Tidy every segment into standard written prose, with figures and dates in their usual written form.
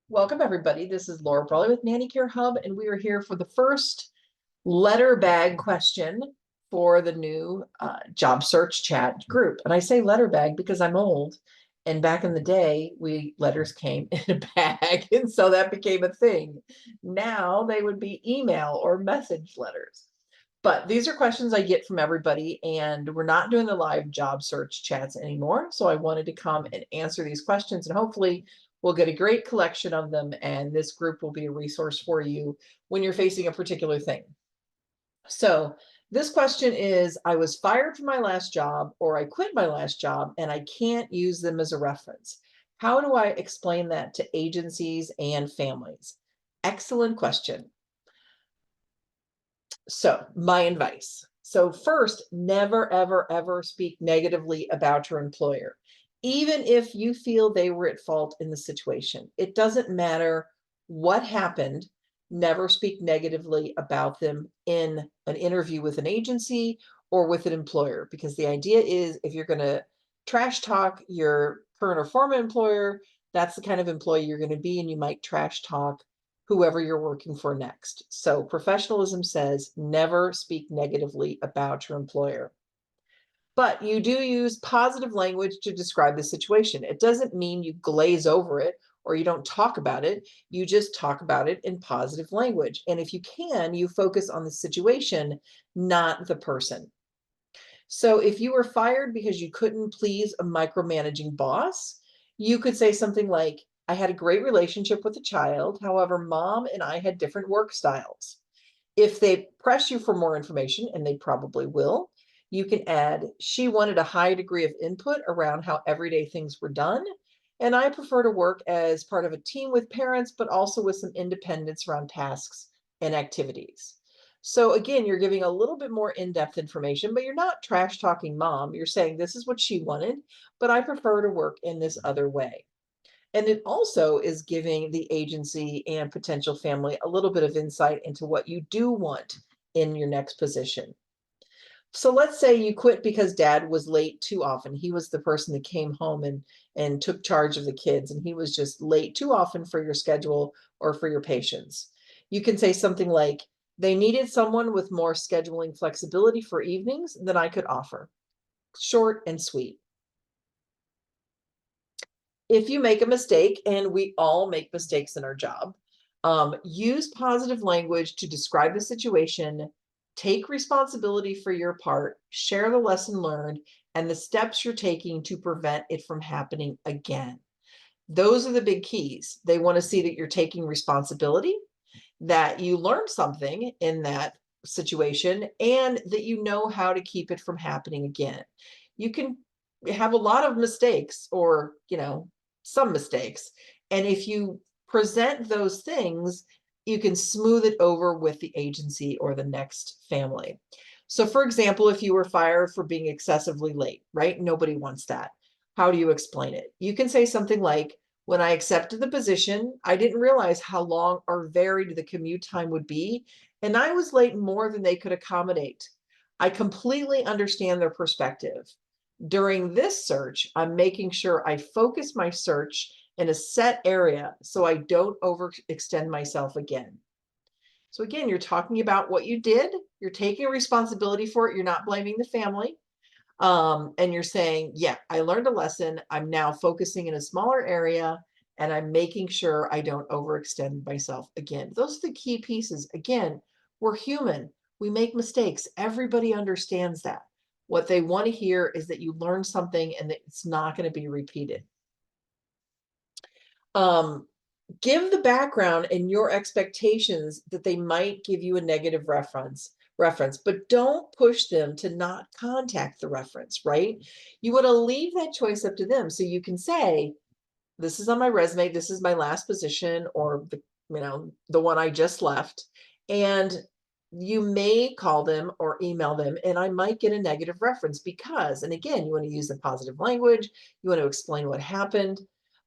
Welcome, everybody. This is Laura Brawley with Nanny Care Hub, and we are here for the first letter bag question for the new job search chat group. And I say letter bag because I'm old, and back in the day, letters came in a bag, and so that became a thing. Now they would be email or message letters. But these are questions I get from everybody, and we're not doing the live job search chats anymore. So I wanted to come and answer these questions, and hopefully we'll get a great collection of them, and this group will be a resource for you when you're facing a particular thing. So this question is, I was fired from my last job, or I quit my last job, and I can't use them as a reference. How do I explain that to agencies and families? Excellent question. So my advice. So first, never, ever, ever speak negatively about your employer, even if you feel they were at fault in the situation. It doesn't matter what happened. Never speak negatively about them in an interview with an agency or with an employer, because the idea is if you're going to trash talk your current or former employer, that's the kind of employee you're going to be, and you might trash talk whoever you're working for next. So professionalism says never speak negatively about your employer. But you do use positive language to describe the situation. It doesn't mean you glaze over it or you don't talk about it. You just talk about it in positive language. And if you can, you focus on the situation, not the person. So if you were fired because you couldn't please a micromanaging boss, you could say something like, I had a great relationship with the child. However, mom and I had different work styles. If they press you for more information, and they probably will, you can add, she wanted a high degree of input around how everyday things were done. And I prefer to work as part of a team with parents, but also with some independence around tasks and activities. So again, you're giving a little bit more in-depth information, but you're not trash talking mom. You're saying this is what she wanted, but I prefer to work in this other way. And it also is giving the agency and potential family a little bit of insight into what you do want in your next position. So let's say you quit because dad was late too often. He was the person that came home and took charge of the kids, and he was just late too often for your schedule or for your patients. You can say something like, they needed someone with more scheduling flexibility for evenings than I could offer. Short and sweet. If you make a mistake, and we all make mistakes in our job, use positive language to describe the situation, take responsibility for your part, share the lesson learned, and the steps you're taking to prevent it from happening again. Those are the big keys. They want to see that you're taking responsibility, that you learned something in that situation, and that you know how to keep it from happening again. You can have a lot of mistakes, or some mistakes, and if you present those things, you can smooth it over with the agency or the next family. So for example, if you were fired for being excessively late, right? Nobody wants that. How do you explain it? You can say something like, when I accepted the position, I didn't realize how long or varied the commute time would be, and I was late more than they could accommodate. I completely understand their perspective. During this search, I'm making sure I focus my search in a set area so I don't overextend myself again. So again, you're talking about what you did, you're taking responsibility for it, you're not blaming the family. And you're saying, yeah, I learned a lesson. I'm now focusing in a smaller area, and I'm making sure I don't overextend myself again. Those are the key pieces. Again, we're human. We make mistakes. Everybody understands that. What they want to hear is that you learn something and that it's not going to be repeated. Give the background and your expectations that they might give you a negative reference, but don't push them to not contact the reference, right? You want to leave that choice up to them. So you can say, this is on my resume, this is my last position, or the one I just left. And you may call them or email them, and I might get a negative reference because, and again, you want to use the positive language, you want to explain what happened.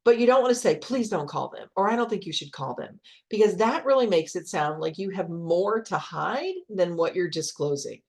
But you don't want to say, please don't call them, or I don't think you should call them, because that really makes it sound like you have more to hide than what you're disclosing.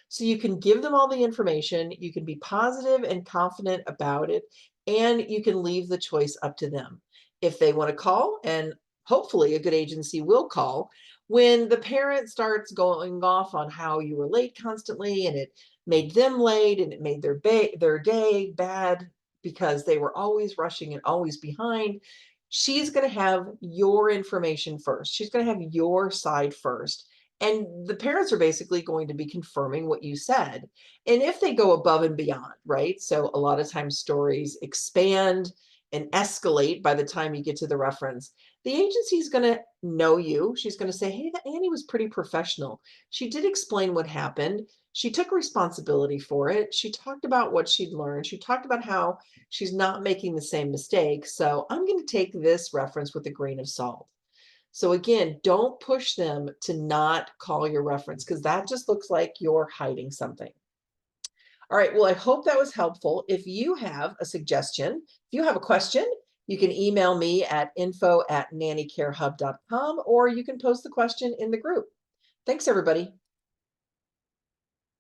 So you can give them all the information, you can be positive and confident about it, and you can leave the choice up to them. If they want to call and hopefully a good agency will call when the parent starts going off on how you were late constantly and it made them late and it made their day bad because they were always rushing and always behind. She's going to have your information first. She's going to have your side first. And the parents are basically going to be confirming what you said. And if they go above and beyond, right? So a lot of times stories expand and escalate by the time you get to the reference. The agency is going to know you. She's going to say, hey, that Annie was pretty professional. She did explain what happened. She took responsibility for it. She talked about what she'd learned. She talked about how she's not making the same mistake. So I'm going to take this reference with a grain of salt. So again, don't push them to not call your reference because that just looks like you're hiding something. All right, well, I hope that was helpful. If you have a suggestion, if you have a question, you can email me at info@nannycarehub.com, or you can post the question in the group. Thanks, everybody.